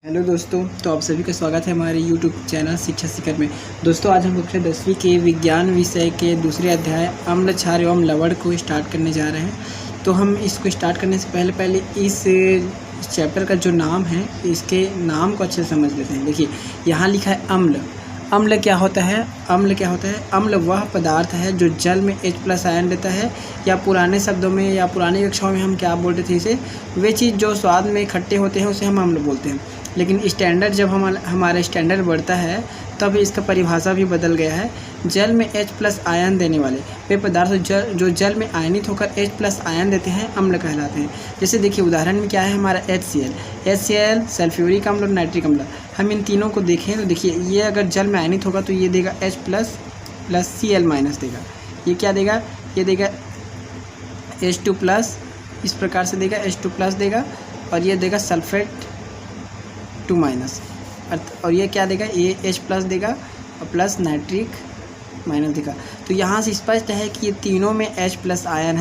Hello दोस्तों, तो आप सभी का स्वागत है हमारे यूट्यूब चैनल शिक्षा शिखर में। दोस्तों, आज हम कक्षा 10वीं के विज्ञान विषय के दूसरे अध्याय अम्ल, क्षार एवं लवण को स्टार्ट करने जा रहे हैं। तो हम इसको स्टार्ट करने से पहले इस चैप्टर का जो नाम है, इसके नाम को अच्छे से समझ लेते हैं। देखिए, यहाँ लिखा है अम्ल। अम्ल क्या होता है? अम्ल वह पदार्थ है जो जल में H+ आयन देता है, या पुराने शब्दों में या पुरानी कक्षाओं में हम क्या बोलते थे इसे, वे चीज़ जो स्वाद में खट्टे होते हैं उसे हम अम्ल बोलते हैं। लेकिन स्टैंडर्ड जब हमारा स्टैंडर्ड बढ़ता है तब इसका परिभाषा भी बदल गया है। जल में H+ आयन देने वाले वे पदार्थ जो जल में आयनित होकर H+ आयन देते हैं अम्ल कहलाते हैं। जैसे देखिए, उदाहरण में क्या है हमारा HCl, सल्फ्यूरिक अम्ल और नाइट्रिक अम्ल। हम इन तीनों को देखें तो देखिए, ये अगर जल में आयनित होगा तो ये देगा H+ + Cl- देगा। ये क्या देगा? ये देगा H2+, इस प्रकार से देगा, H2+ देगा, और ये देगा सल्फेट 2-, और ये क्या देगा? ये H+ देगा और प्लस नाइट्रिक माइनस देगा। तो यहाँ से स्पष्ट है कि ये तीनों में H+ आयन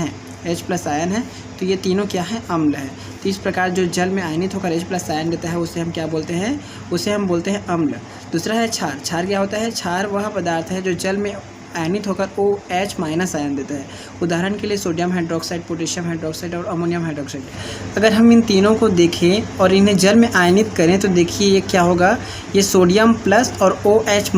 है, तो ये तीनों क्या है? अम्ल है। तो इस प्रकार जो जल में आयनित होकर H+ आयन देता है उसे हम क्या बोलते हैं? उसे हम बोलते हैं अम्ल। दूसरा है क्षार। क्षार क्या होता है? क्षार वह पदार्थ है जो जल में आयनित होकर OH- आयन देता है। उदाहरण के लिए सोडियम हाइड्रोक्साइड, पोटेशियम हाइड्रोक्साइड और अमोनियम हाइड्रोक्साइड। अगर हम इन तीनों को देखें और इन्हें जल में आयनित करें तो देखिए ये क्या होगा? ये सोडियम प्लस और OH-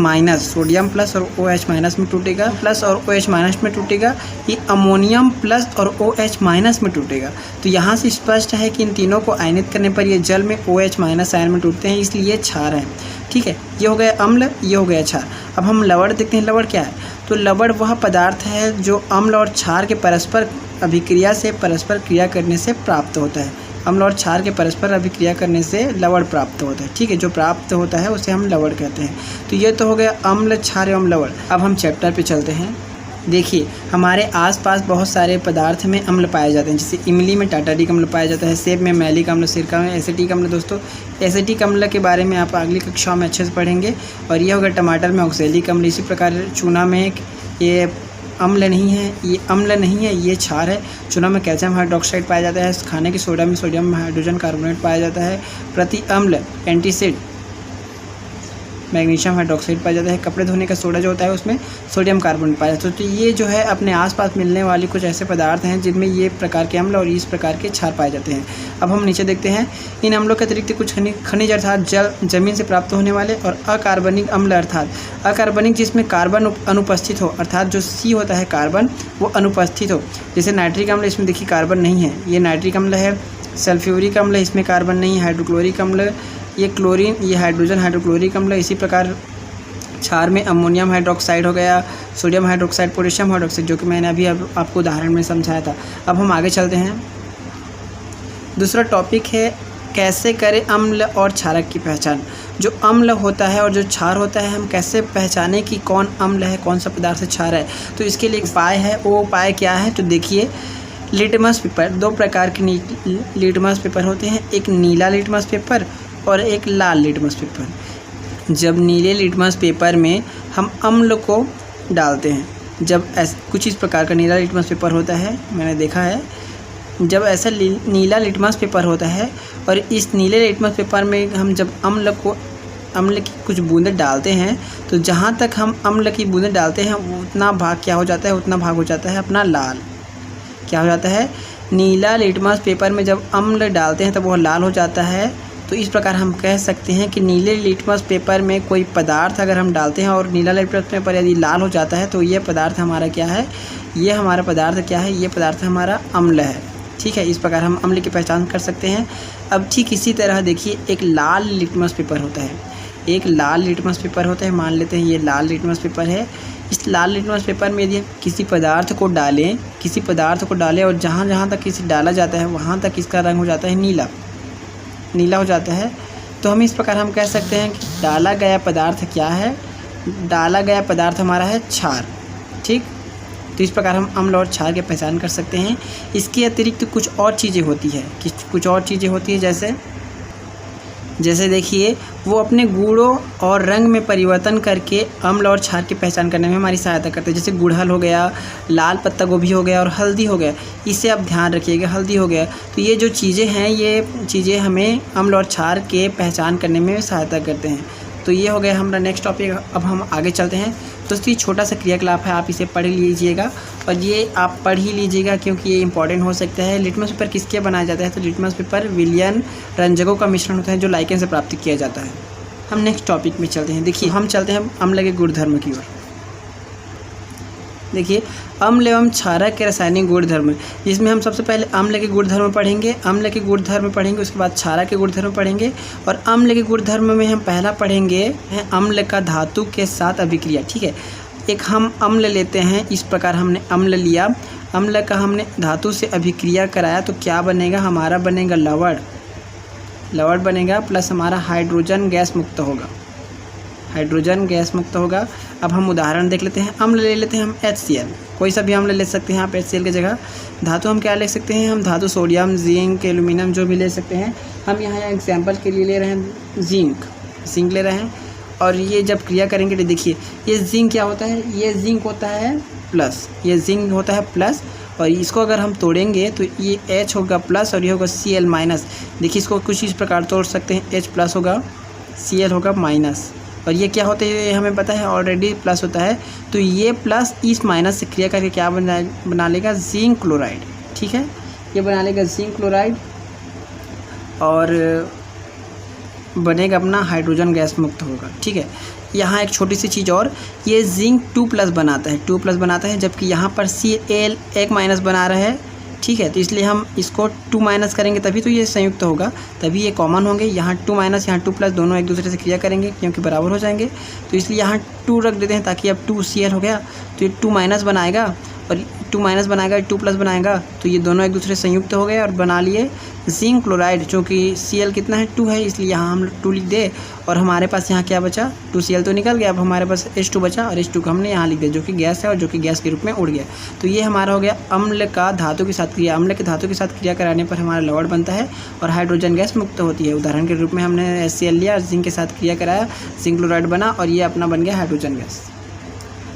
में टूटेगा, प्लस और OH- में टूटेगा। ये अमोनियम प्लस और OH- में टूटेगा। तो यहाँ से स्पष्ट है कि इन तीनों को आयनित करने पर ये जल में OH- आयन में टूटते हैं, इसलिए क्षार है। ठीक है, ये हो गया अम्ल, ये हो गया क्षार। अब हम लवण देखते हैं। लवण क्या है? तो लवण वह पदार्थ है जो अम्ल और क्षार के परस्पर अभिक्रिया से परस्पर क्रिया करने से प्राप्त होता है। अम्ल और क्षार के परस्पर अभिक्रिया करने से लवण प्राप्त होता है। ठीक है, जो प्राप्त होता है उसे हम लवण कहते हैं। तो ये तो हो गया अम्ल, क्षार एवं लवण। अब हम चैप्टर पे चलते हैं। देखिए, हमारे आसपास बहुत सारे पदार्थ में अम्ल पाए जाते हैं। जैसे इमली में टाटारिक अम्ल पाया जाता है, सेब में मैलिक अम्ल, सिरका में एसिटिक अम्ल। दोस्तों, एसिटिक अम्ल के बारे में आप अगली कक्षाओं में अच्छे से पढ़ेंगे। और ये होगा टमाटर में ऑक्सैलिक अम्ल। इसी प्रकार चूना में ये अम्ल नहीं है, ये क्षार है। चूना में कैल्शियम हाइड्रोक्साइड पाया जाता है। खाने की सोडा में सोडियम हाइड्रोजन कार्बोनेट पाया जाता है। प्रति अम्ल एंटीसिड मैग्नीशियम हाइड्रोक्साइड पाया जाता है। कपड़े धोने का सोडा जो होता है उसमें सोडियम कार्बोनेट पाया जाता है। तो ये जो है अपने आसपास मिलने वाली कुछ ऐसे पदार्थ हैं जिनमें ये प्रकार के अम्ल और इस प्रकार के क्षार पाए जाते हैं। अब हम नीचे देखते हैं। इन अम्लों के अतिरिक्त कुछ खनिज अर्थात जमीन से प्राप्त होने वाले, और अकार्बनिक अम्ल अर्थात अकार्बनिक जिसमें कार्बन अनुपस्थित हो, अर्थात जो C होता है कार्बन वो अनुपस्थित हो। जैसे नाइट्रिक अम्ल, इसमें देखिए कार्बन नहीं है, ये नाइट्रिक अम्ल है। सल्फ्यूरिक अम्ल, इसमें कार्बन नहीं है। हाइड्रोक्लोरिक अम्ल, ये क्लोरीन, ये हाइड्रोजन हाइड्रोक्लोरिक अम्ल। इसी प्रकार क्षार में अमोनियम हाइड्रोक्साइड हो गया, सोडियम हाइड्रोक्साइड, पोटेशियम हाइड्रोक्साइड, जो कि मैंने अभी आपको उदाहरण में समझाया था। अब हम आगे चलते हैं। दूसरा टॉपिक है कैसे करें अम्ल और क्षारक की पहचान। जो अम्ल होता है और जो क्षार होता है, हम कैसे पहचाने कि कौन अम्ल है, कौन सा पदार्थ क्षार है। तो इसके लिए एक उपाय है। वो उपाय क्या है? तो देखिए, लिटमस पेपर, दो प्रकार के लिटमस पेपर होते हैं। एक नीला लिटमस पेपर और एक लाल लिटमस पेपर। जब नीले लिटमस पेपर में हम अम्ल को डालते हैं, जब कुछ इस प्रकार का नीला लिटमस पेपर होता है, मैंने देखा है, जब ऐसा नीला लिटमस पेपर होता है और इस नीले लिटमस पेपर में हम जब अम्ल की कुछ बूंदें डालते हैं, तो जहाँ तक हम अम्ल की बूंदें डालते हैं उतना भाग क्या हो जाता है? उतना भाग हो जाता है अपना लाल। क्या हो जाता है? नीला लिटमस पेपर में जब अम्ल डालते हैं तब वह लाल हो जाता है। तो इस प्रकार हम कह सकते हैं कि नीले लिटमस पेपर में कोई पदार्थ अगर हम डालते हैं और नीला लिटमस पेपर यदि लाल हो जाता है तो ये पदार्थ हमारा क्या है? ये हमारा पदार्थ क्या है? ये पदार्थ हमारा अम्ल है। ठीक है, इस प्रकार हम अम्ल की पहचान कर सकते हैं। अब ठीक इसी तरह देखिए, एक लाल लिटमस पेपर होता है। मान लेते हैं ये लाल लिटमस पेपर है। इस लाल लिटमस पेपर में यदि किसी पदार्थ को डालें और जहाँ तक इसे डाला जाता है वहाँ तक इसका रंग हो जाता है नीला हो जाता है। तो हम इस प्रकार हम कह सकते हैं कि डाला गया पदार्थ क्या है? डाला गया पदार्थ हमारा है क्षार। ठीक, तो इस प्रकार हम अम्ल और क्षार की पहचान कर सकते हैं। इसके अतिरिक्त कुछ और चीज़ें होती है जैसे जैसे देखिए वो अपने गुणों और रंग में परिवर्तन करके अम्ल और क्षार की पहचान करने में हमारी सहायता करते हैं। जैसे गुड़हल हो गया, लाल पत्ता गोभी हो गया और हल्दी हो गया, इसे आप ध्यान रखिएगा, हल्दी हो गया। तो ये जो चीज़ें हैं, ये चीज़ें हमें अम्ल और क्षार के पहचान करने में सहायता करते हैं। तो ये हो गया हमारा नेक्स्ट टॉपिक। अब हम आगे चलते हैं। दोस्तों ये छोटा सा क्रियाकलाप है, आप इसे पढ़ लीजिएगा और ये आप पढ़ ही लीजिएगा क्योंकि ये इंपॉर्टेंट हो सकता है। लिटमस पेपर किसके बनाया जाता है? तो लिटमस पेपर विलयन रंजकों का मिश्रण होता है जो लाइकेन से प्राप्त किया जाता है। हम नेक्स्ट टॉपिक में चलते हैं। देखिए हम चलते हैं अम्ल के गुणधर्म की ओर। देखिए अम्ल एवं क्षारक के रासायनिक गुणधर्म, जिसमें हम सबसे पहले अम्ल के गुणधर्म पढ़ेंगे, उसके बाद क्षारक के गुणधर्म पढ़ेंगे। और अम्ल के गुणधर्म में हम पहला पढ़ेंगे है अम्ल का धातु के साथ अभिक्रिया। ठीक है, एक हम अम्ल लेते हैं, इस प्रकार हमने अम्ल लिया, अम्ल का हमने धातु से अभिक्रिया कराया तो क्या बनेगा? हमारा बनेगा लवण बनेगा, प्लस हमारा हाइड्रोजन गैस मुक्त होगा। अब हम उदाहरण देख लेते हैं। अम्ल ले लेते हैं हम HCl, कोई सा भी अम्ल ले सकते हैं आप HCl की जगह। धातु हम क्या ले सकते हैं? हम धातु सोडियम, जिंक, एल्यूमिनियम जो भी ले सकते हैं। हम यहाँ एग्जाम्पल के लिए ले रहे हैं जिंक ले रहे हैं। और ये जब क्रिया करेंगे तो देखिए ये जिंक क्या होता है? ये जिंक होता है प्लस, और इसको अगर हम तोड़ेंगे तो ये H होगा प्लस और ये होगा Cl माइनस। देखिए इसको कुछ इस प्रकार तोड़ सकते हैं, H प्लस होगा, Cl होगा माइनस। और ये क्या होता है? ये हमें पता है ऑलरेडी प्लस होता है। तो ये प्लस इस माइनस से क्रिया करके क्या बना लेगा? Zinc chloride. ठीक है, ये बना लेगा जिंक क्लोराइड और बनेगा अपना हाइड्रोजन गैस मुक्त होगा। ठीक है, यहाँ एक छोटी सी चीज़ और, ये जिंक 2+ बनाता है, जबकि यहाँ पर Cl 1- बना रहा है। ठीक है, तो इसलिए हम इसको 2- करेंगे तभी तो ये संयुक्त होगा, तभी ये कॉमन होंगे। यहाँ 2- यहाँ 2+, दोनों एक दूसरे से क्रिया करेंगे क्योंकि बराबर हो जाएंगे। तो इसलिए यहाँ 2 रख देते हैं ताकि अब 2Cl हो गया, तो ये 2- बनाएगा और 2- बनाएगा, 2+ बनाएगा, तो ये दोनों एक दूसरे से संयुक्त हो गए और बना लिए जिंक क्लोराइड। चूँकि Cl कितना है? 2 है, इसलिए यहाँ हम 2 लिख दे। और हमारे पास यहाँ क्या बचा? 2Cl तो निकल गया, अब हमारे पास H2 बचा और H2 को हमने यहाँ लिख दिया जो कि गैस है और जो कि गैस के रूप में उड़ गया। तो ये हमारा हो गया अम्ल का धातु के साथ क्रिया। अम्ल के धातु के साथ क्रिया कराने पर हमारा लवण बनता है और हाइड्रोजन गैस मुक्त होती है। उदाहरण के रूप में हमने HCl लिया और जिंक के साथ क्रिया कराया, जिंक क्लोराइड बना और ये अपना बन गया हाइड्रोजन गैस।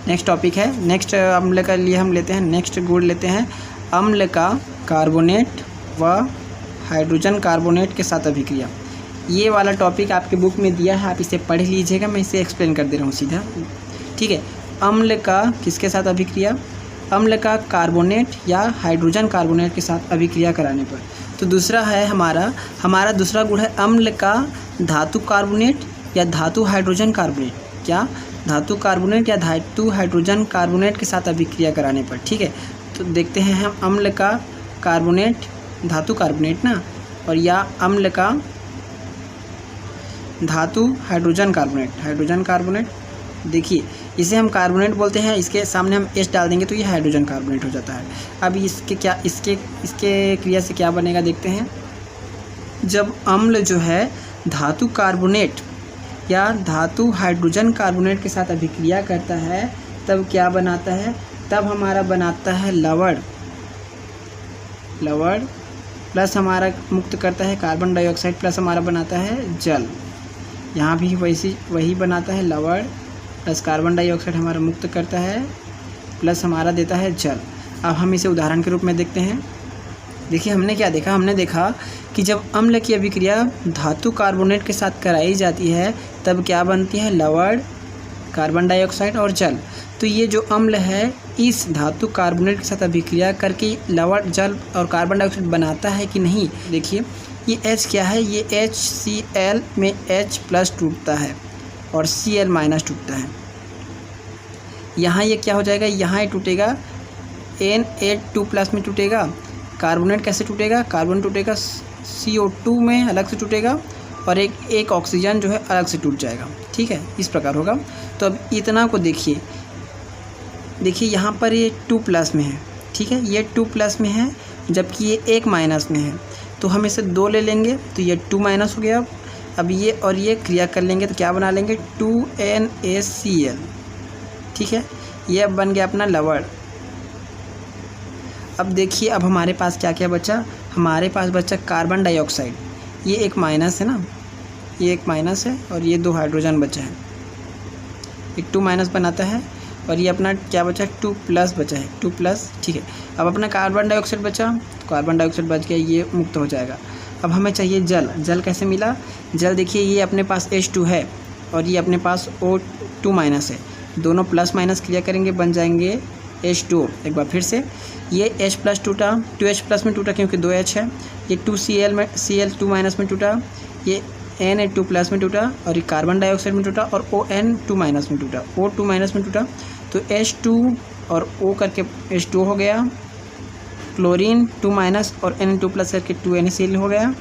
नेक्स्ट टॉपिक है, नेक्स्ट अम्ल का लिए हम लेते हैं, नेक्स्ट गुण लेते हैं अम्ल का कार्बोनेट व हाइड्रोजन कार्बोनेट के साथ अभिक्रिया। ये वाला टॉपिक आपके बुक में दिया है, आप इसे पढ़ लीजिएगा, मैं इसे एक्सप्लेन कर दे रहा हूँ सीधा। ठीक है, अम्ल का किसके साथ अभिक्रिया? अम्ल का कार्बोनेट या हाइड्रोजन कार्बोनेट के साथ अभिक्रिया कराने पर। तो दूसरा है हमारा दूसरा गुण है अम्ल का धातु कार्बोनेट या धातु हाइड्रोजन कार्बोनेट। क्या? धातु कार्बोनेट या धातु हाइड्रोजन कार्बोनेट के साथ अभिक्रिया कराने पर। ठीक है, तो देखते हैं हम अम्ल का कार्बोनेट, धातु कार्बोनेट ना, और या अम्ल का धातु हाइड्रोजन कार्बोनेट। देखिए इसे हम कार्बोनेट बोलते हैं, इसके सामने हम H डाल देंगे तो ये हाइड्रोजन कार्बोनेट हो जाता है। अब इसके क्रिया से क्या बनेगा देखते हैं। जब अम्ल जो है धातु कार्बोनेट या धातु हाइड्रोजन कार्बोनेट के साथ अभिक्रिया करता है तब क्या बनाता है? तब हमारा बनाता है लवण प्लस हमारा मुक्त करता है कार्बन डाइऑक्साइड, प्लस हमारा बनाता है जल। यहाँ भी वही बनाता है लवण प्लस कार्बन डाइऑक्साइड हमारा मुक्त करता है, प्लस हमारा देता है जल। अब हम इसे उदाहरण के रूप में देखते हैं। देखिए हमने क्या देखा? हमने देखा कि जब अम्ल की अभिक्रिया धातु कार्बोनेट के साथ कराई जाती है तब क्या बनती है? लवण, कार्बन डाइऑक्साइड और जल। तो ये जो अम्ल है इस धातु कार्बोनेट के साथ अभिक्रिया करके लवण, जल और कार्बन डाइऑक्साइड बनाता है कि नहीं? देखिए ये H क्या है? ये HCl में H+ टूटता है और Cl- टूटता है। यहाँ ये क्या हो जाएगा? यहाँ ये टूटेगा Na2+ में टूटेगा। कार्बोनेट कैसे टूटेगा? कार्बन टूटेगा CO2 में अलग से टूटेगा और एक ऑक्सीजन जो है अलग से टूट जाएगा। ठीक है, इस प्रकार होगा। तो अब इतना को देखिए यहाँ पर ये 2+ में है। ठीक है, ये 2+ में है जबकि ये 1- में है, तो हम इसे 2 ले लेंगे तो ये 2- हो गया। अब ये और ये क्रिया कर लेंगे तो क्या बना लेंगे? 2NaCl। ठीक है, ये अब बन गया अपना लवण। अब देखिए अब हमारे पास क्या क्या बचा? हमारे पास बचा कार्बन डाइऑक्साइड, ये 1- है ना, ये एक माइनस है और ये 2 हाइड्रोजन बचा है, एक 2 माइनस बनाता है और ये अपना क्या बचा है 2 प्लस बचा है, 2 प्लस। ठीक है, अब अपना कार्बन डाइऑक्साइड बचा, कार्बन डाइऑक्साइड बच गया, ये मुक्त हो जाएगा। अब हमें चाहिए जल। जल कैसे मिला? जल देखिए ये अपने पास H2 है और ये अपने पास O2 माइनस है, दोनों प्लस माइनस क्रिया करेंगे बन जाएंगे H2O। एक बार फिर से ये H प्लस टूटा, 2H प्लस में टूटा क्योंकि 2H है, ये 2Cl में Cl2 माइनस में टूटा, ये Na2 प्लस में टूटा और ये कार्बन डाइऑक्साइड में टूटा और ON2 माइनस में टूटा, O2 माइनस में टूटा, तो H2 और O करके H2O हो गया, क्लोरीन 2 माइनस और Na2 प्लस करके 2NaCl हो गया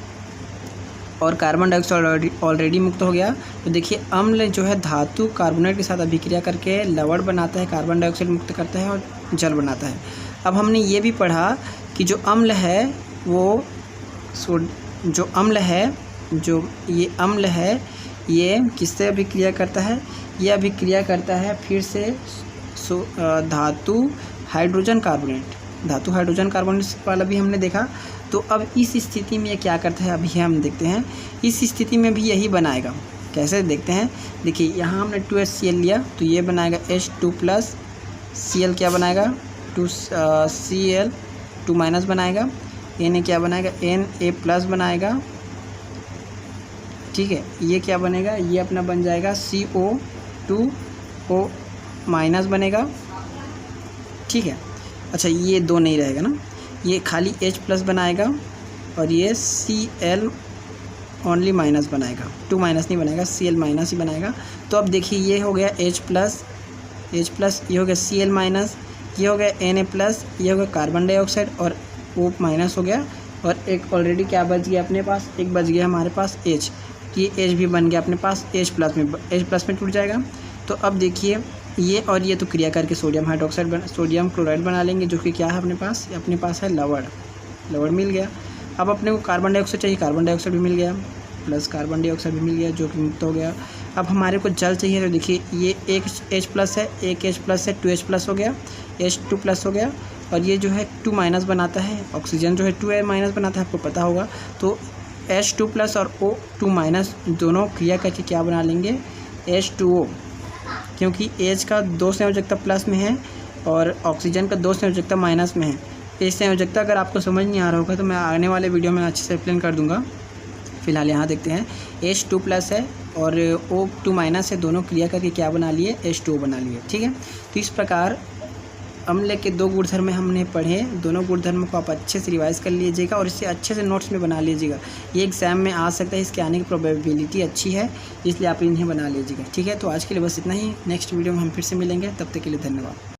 और कार्बन डाइऑक्साइड ऑलरेडी मुक्त हो गया। तो देखिए अम्ल जो है धातु कार्बोनेट के साथ अभिक्रिया करके लवण बनाता है, कार्बन डाइऑक्साइड मुक्त करता है और जल बनाता है। अब हमने ये भी पढ़ा कि जो अम्ल है वो जो ये अम्ल है ये किससे अभिक्रिया करता है? ये अभिक्रिया करता है फिर से धातु हाइड्रोजन कार्बोनेट वाला भी हमने देखा। तो अब इस स्थिति में ये क्या करता है अभी हम देखते हैं। इस स्थिति में भी यही बनाएगा, कैसे देखते हैं। देखिए यहाँ हमने 2HCl लिया तो ये बनाएगा H2 प्लस, Cl क्या बनाएगा 2Cl2 माइनस बनाएगा, Na क्या बनाएगा Na प्लस बनाएगा। ठीक है, ये क्या बनेगा, ये अपना बन जाएगा CO2O माइनस बनेगा। ठीक है, अच्छा ये 2 नहीं रहेगा ना, ये खाली H प्लस बनाएगा और ये Cl ओनली माइनस बनाएगा, 2 माइनस नहीं बनाएगा, Cl माइनस ही बनाएगा। तो अब देखिए ये हो गया H प्लस, ये हो गया Cl माइनस, ये हो गया Na प्लस, ये हो गया कार्बन डाइऑक्साइड और O माइनस हो गया और एक ऑलरेडी क्या बच गया अपने पास, एक बच गया हमारे पास H, ये H भी बन गया अपने पास H प्लस में टूट जाएगा। तो अब देखिए ये और ये तो क्रिया करके सोडियम क्लोराइड बना लेंगे, जो कि क्या है अपने पास है लवण मिल गया। अब अपने को कार्बन डाइऑक्साइड चाहिए, कार्बन डाइऑक्साइड भी मिल गया, प्लस कार्बन डाइऑक्साइड भी मिल गया जो कि मुक्त हो गया। अब हमारे को जल चाहिए, तो देखिए ये एक H प्लस है, एक H प्लस है, 2H प्लस हो गया, H2 प्लस हो गया और ये जो है 2 माइनस बनाता है, ऑक्सीजन जो है 2 माइनस बनाता है, आपको पता होगा। तो H2 प्लस और O2 माइनस दोनों क्रिया करके क्या बना लेंगे H2O, क्योंकि H का 2 संयोजकता प्लस में है और ऑक्सीजन का 2 संयोजकता माइनस में है। इस संयोजकता अगर आपको समझ नहीं आ रहा होगा तो मैं आने वाले वीडियो में अच्छे से एक्सप्लेन कर दूंगा। फिलहाल यहाँ देखते हैं H2 प्लस है और O2 माइनस है, दोनों क्रिया करके क्या बना लिए H2O बना लिए। ठीक है, तो इस प्रकार अम्ल के 2 गुणधर्म हमने पढ़े, दोनों गुणधर्म को आप अच्छे से रिवाइज कर लीजिएगा और इसे अच्छे से नोट्स में बना लीजिएगा। ये एग्जाम में आ सकता है, इसके आने की प्रोबेबिलिटी अच्छी है, इसलिए आप इन्हें बना लीजिएगा। ठीक है, तो आज के लिए बस इतना ही। नेक्स्ट वीडियो में हम फिर से मिलेंगे, तब तक के लिए धन्यवाद।